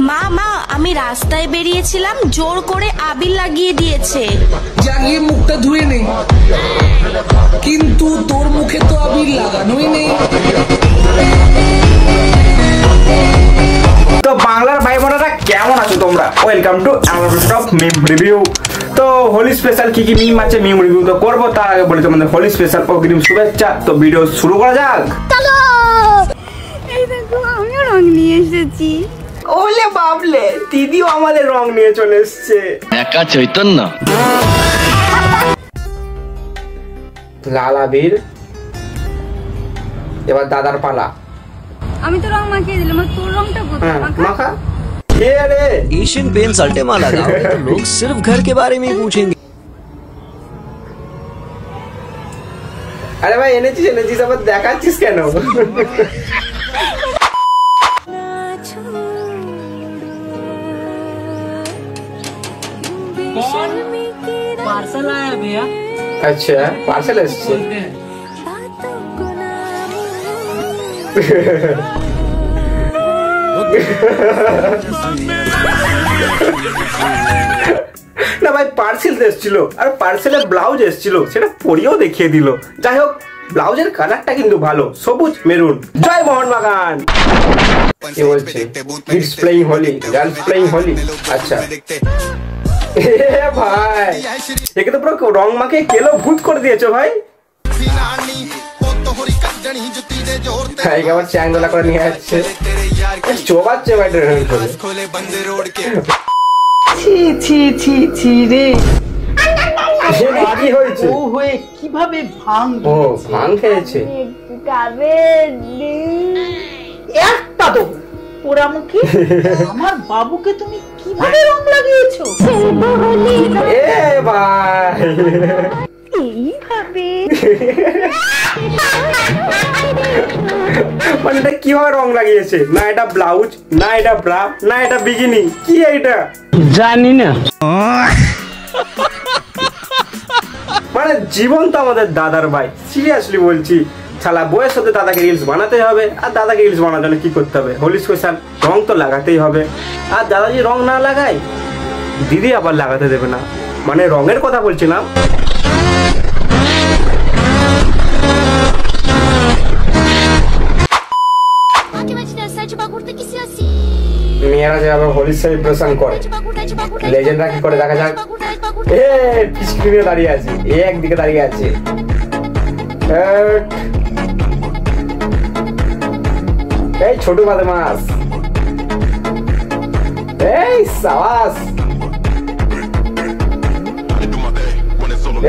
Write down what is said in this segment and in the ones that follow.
মা মা আমি রাস্তায় বেরিয়েছিলাম, জোর করে আবির লাগিয়ে দিয়েছে। জাগিয়ে মুখটা ধুয়ে নেই, কিন্তু তোর মুখে তো আবির লাগানোই নেই। তো বাংলার ভাই বোনেরা কেমন আছো তোমরা? Welcome to our top meme review. তো হোলি স্পেশাল কি কি মিম আছে মিম রিভিউ তো করবো, তার আগে বলি তোমাদের হোলি স্পেশাল অগ্রিম শুভেচ্ছা। তো ভিডিও শুরু করা যাক। চলো। এই দেখো আমিও রং নিয়ে এসেছি। ওলে বাবলে, দিদিও আমাদের রং নিয়ে চলে এসেছে। একা চৈতন্য লাল আবির, এবার দাদার পালা। আমি তো রং মাখিয়ে দিলাম, তোর রংটা কোথায়? মাখা। ये रे एशियन पेंट्स अल्टेमा लगाओगे तो लोग सिर्फ घर के बारे में ही पूछेंगे। अरे भाई এনেছিস আবার দেখাচ্ছিস কেন? पार्सल आया भैया। अच्छा पार्सल এসেছে। না ভাই পার্সেল এসেছিল, আর পার্সেলে ব্লাউজ এসেছিল, সেটা পরিয়েও দেখিয়ে দিল। যাই হোক ব্লাউজের কালারটা কিন্তু ভালো, সবুজ মেরুন। জয় মোহনবাগান। কি বলছে? Kids playing Holi, girls playing Holi. আচ্ছা ভাই একে তো পুরো রং মাকে কেলো ভূত করে দিয়েছো ভাই। আবার চ্যাংদোলা করে নিয়ে যাচ্ছে, চোবাচ্ছে ভাই। ছি ছি ছি ছি রে, কি হয়েছে? ও হয়ে কিভাবে ভাঙ? ও ভাঙ খেয়েছে। একটা তো পোড়ামুখী আমার বাবুকে তুমি কিভাবে রং লাগিয়েছো? এ ভাই এইভাবে মানে এটা কিভাবে রং লাগিয়েছে? না এটা ব্লাউজ, না এটা ব্রা, না এটা বিকিনি, কি এটা জানি না। মানে জীবন তো আমাদের দাদার ভাই, সিরিয়াসলি বলছি। শালা বয়স হতে দাদাকে রিলস বানাতে হবে, আর দাদাকে রিলস বানানোর জন্য কি করতে হবে? হোলি স্পেশাল রং তো লাগাতেই হবে। আর দাদা যদি রং না লাগায়, দিদি আবার লাগাতে দেবে না। মানে রঙের কথা বলছিলাম। মেয়েরা যেভাবে হোলি সেলিব্রেশন করে, লেজেন্ডরা কি করে দেখা যাক। পিছনে দাঁড়িয়ে আছে, একদিকে দাঁড়িয়ে আছে। এই ছোট বদমাস, এই সাবাস,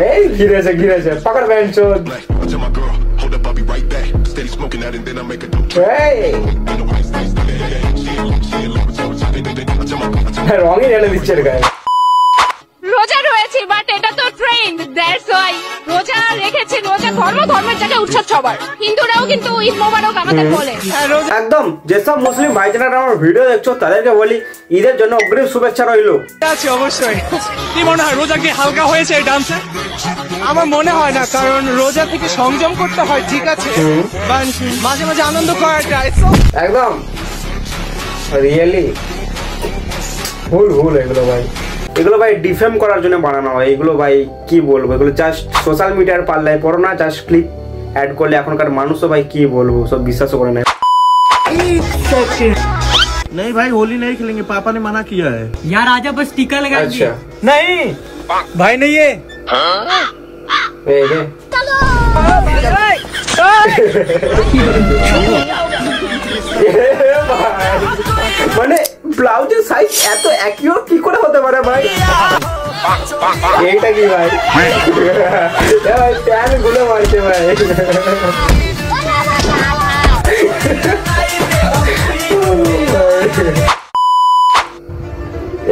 এই ঘিরেছে পাকড় বেঞ্চোদ। রঙই এনে দিচ্ছে গায়ে। রোজা রয়েছে বাট এটা তো ট্রেন্ড, দ্যাটস ওয়াই রোজা রেখেছে। রোজা ধর্মের জায়গায় উৎসব সবার, হিন্দুরাও কিন্তু ঈদ মোবারক আমাদের বলে। একদম যেসব মুসলিম ভাইজানেরা আমার ভিডিও দেখছো তাদেরকে বলি ঈদের জন্য অগ্রিম শুভেচ্ছা রইলো। আছে অবশ্যই। কি মনে হয় রোজা কি হালকা হয়েছে এই ডান্সে? আমার মনে হয় না, কারণ রোজা থেকে সংযম করতে হয়, ঠিক আছে, মাঝে মাঝে আনন্দ করা যায়। একদম রিয়েলি ভুল এগুলো ভাই, এগুলো ভাই ডিফেম করার জন্য বানানো হয়। এগুলো ভাই কি বলবো, এগুলো জাস্ট সোশ্যাল মিডিয়ার পাল্লায় পড়ো না, জাস্ট ক্লিক অ্যাড করলে এখনকার মানুষও ভাই কি বলবো সব বিশ্বাসও করে না। नहीं भाई होली नहीं खेलेंगे, पापा ने मना किया है। यार आजा बस टीका लगाएंगे। अच्छा नहीं भाई नहीं है। মানে ব্লাউজের সাইজ এত অ্যাকিউরেট কি করে হতে পারে ভাই? এইটা কি ভাই? ভাই প্যান গুলো মারছে ভাই।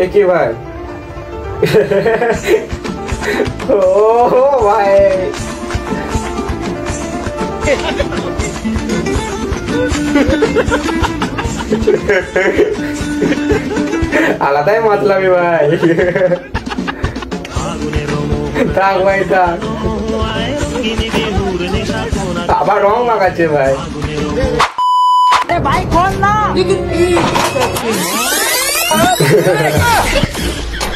এ কি ভাই? ও ভাই আলাদাই মাতলামি ভাই। থাক ভাই থাক, আবার রং লাগাচ্ছে ভাই। ভাই খোল না।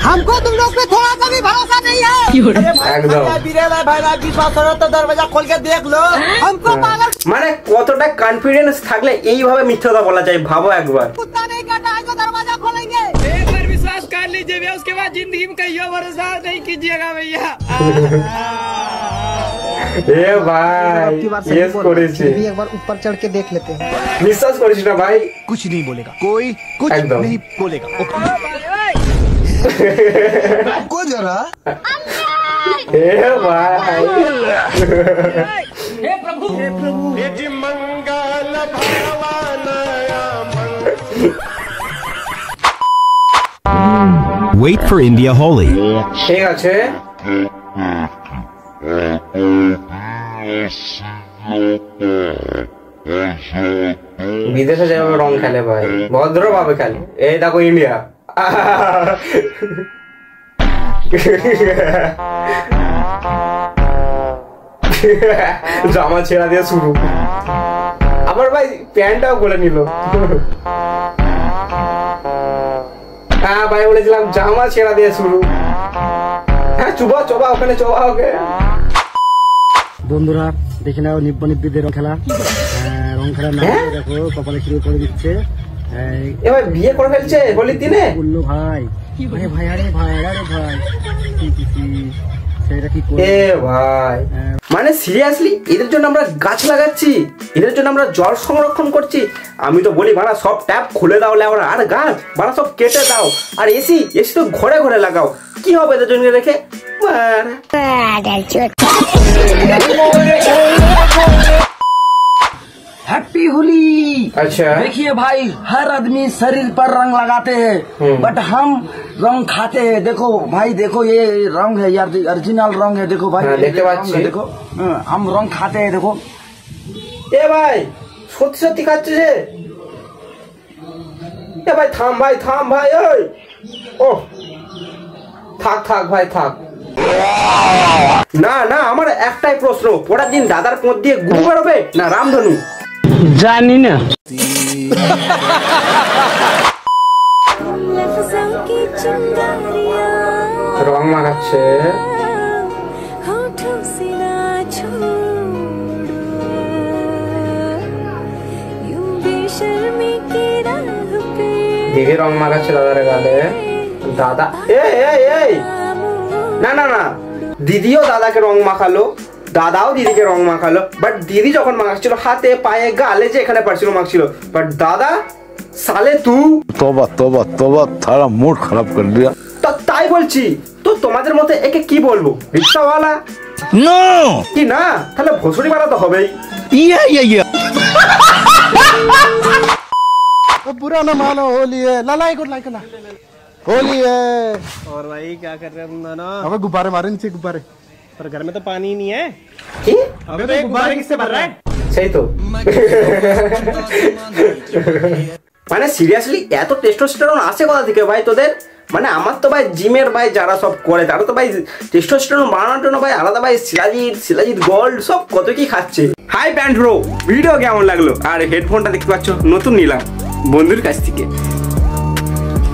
हमको तुम लोग पे थोड़ा सा भी भरोसा नहीं है। একদম भाई विश्वास करो तो दरवाजा खोल के देख लो। हमको पागल মানে কতটা কনফিডেন্স থাকলে এইভাবে মিথ্যা কথা বলা যায় ভাবো একবার। कुत्ता नहीं काटा है जो दरवाजा खोलेंगे। एक बार विश्वास कर लीजिए भैया, उसके बाद जिंदगी में कहियो भरोसा नहीं कीजिएगा भैया। এ ভাই ইয়েস করেছি, एक बार ऊपर चढ़ के देख लेते हैं। বিশ্বাস করিস না ভাই? कुछ नहीं बोलेगा कोई, कुछ एकदम। नहीं बोलेगा। को जरा এ ভাই Wait for India Holi. ঠিক আছে, বিদেশে যেভাবে রং খেলে ভাই ভদ্র ভাবে খেলে। এই দেখো ইন্ডিয়া, জামা ছেঁড়া দিয়ে শুরু, আবার ভাই প্যান্টটাও খুলে নিল। হ্যাঁ ভাই বলেছিলাম জামা ছেঁড়া দিয়ে শুরু। হ্যাঁ চুবা চোবা ওখানে চোবা ওকে। বন্ধুরা দেখে নাও নিব্ব নিব্বিদের রং খেলা। রং খেলা না দেখো কপালে শুরু করে দিচ্ছে। এবার বিয়ে করে ফেলছে হোলির দিনে। বললো ভাই আরে ভাই আরে ভাই আরে ভাই সেটা কি করে? এ ভাই মানে সিরিয়াসলি এদের জন্য আমরা গাছ লাগাচ্ছি, এদের জন্য আমরা জল সংরক্ষণ করছি। আমি তো বলি বাড়া সব ট্যাপ খুলে দাও লেওরা, আর গাছ বাড়া সব কেটে দাও, আর এসি তো ঘরে ঘরে লাগাও। কি হবে এদের জন্য রেখে? हैप्पी होली। अच्छा देखिए भाई हर आदमी शरीर पर रंग लगाते हैं बट हम रंग खाते हैं। देखो भाई देखो ये रंग है यार, ओरिजिनल रंग है। देखो भाई देखते पाচ্ছি। देखो हम रंग खाते हैं। देखो এ ভাই সত্যি সত্যি খাচ্ছে যে। এ ভাই থাম ভাই থাম ভাই, ওই ও থাক থাক ভাই থাক। না না আমার একটাই প্রশ্ন, পরের দিন দাদার পোঁত দিয়ে গুড় বেরোবে না রামধনু? জানি না। রং মাখাচ্ছে। দিদি রং মাখাচ্ছে দাদার গালে। দাদা এই না না না, দিদিও দাদাকে রং মাখালো, দাদাও দিদিকে রং মাখালো। বাট দিদি যখন মাখছিল হাতে পায়ে গালে যে এখানে পারছিল মাখছিল, বাট দাদা সালে তু तौबा तौबा तौबा थारा मूड खराब कर दिया। তো তাই বলছি তো তোমাদের মতে একে কি বলবো? রিক্সাওয়ালা नो কি না? তাহলে ভসুরি বাড়া তো হবেই। ये बुरा ना मानो होली है। लाला एक लाइक ना होली है। और भाई क्या कर रहे हैं तुम दोनों? हमें गुब्बारे मारे नीचे गुब्बारे। पर घर में तो पानी ही नहीं है। কি अबे तो गुब्बारे किससे भर रहा है? সেই তো মানে সিরিয়াসলি এত টেস্টোস্টেরন আসে কোথা থেকে ভাই তোদের? মানে আমার তো ভাই জিমের ভাই যারা সব করে তারা তো ভাই টেস্টোস্টেরন বানানোর জন্য ভাই আলাদা ভাই শিলাজিৎ গোল্ড সব কত কি খাচ্ছে। হাই প্যান্ট ব্রো, ভিডিও কেমন লাগলো? আর হেডফোনটা দেখতে পাচ্ছ নতুন নিলাম বন্ধুর কাছ থেকে।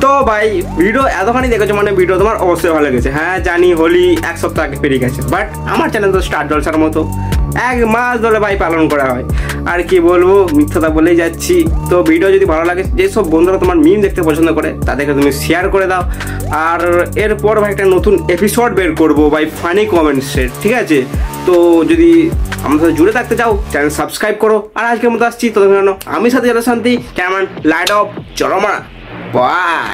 তো ভাই ভিডিও এতখানি দেখেছো মানে ভিডিও তোমার অবশ্যই ভালো লেগেছে। হ্যাঁ জানি হোলি এক সপ্তাহ আগে পেরিয়ে গেছে, বাট আমার চ্যানেল তো স্টার জলসার মতো 1 মাস ধরে ভাই পালন করা হয়। আর কি বলবো, মিথ্যাটা বলেই যাচ্ছি। তো ভিডিও যদি ভালো লাগে, যেসব বন্ধুরা তোমার মিম দেখতে পছন্দ করে তাদেরকে তুমি শেয়ার করে দাও। আর এরপর ভাই একটা নতুন এপিসোড বের করবো ভাই ফানি কমেন্টসের, ঠিক আছে? তো যদি আমার সাথে জুড়ে থাকতে চাও চ্যানেল সাবস্ক্রাইব করো। আর আজকের মতো আসছি, ততক্ষণ আমি সাথে শান্তি, কেমন লাইট অফ চলো মারা বাই।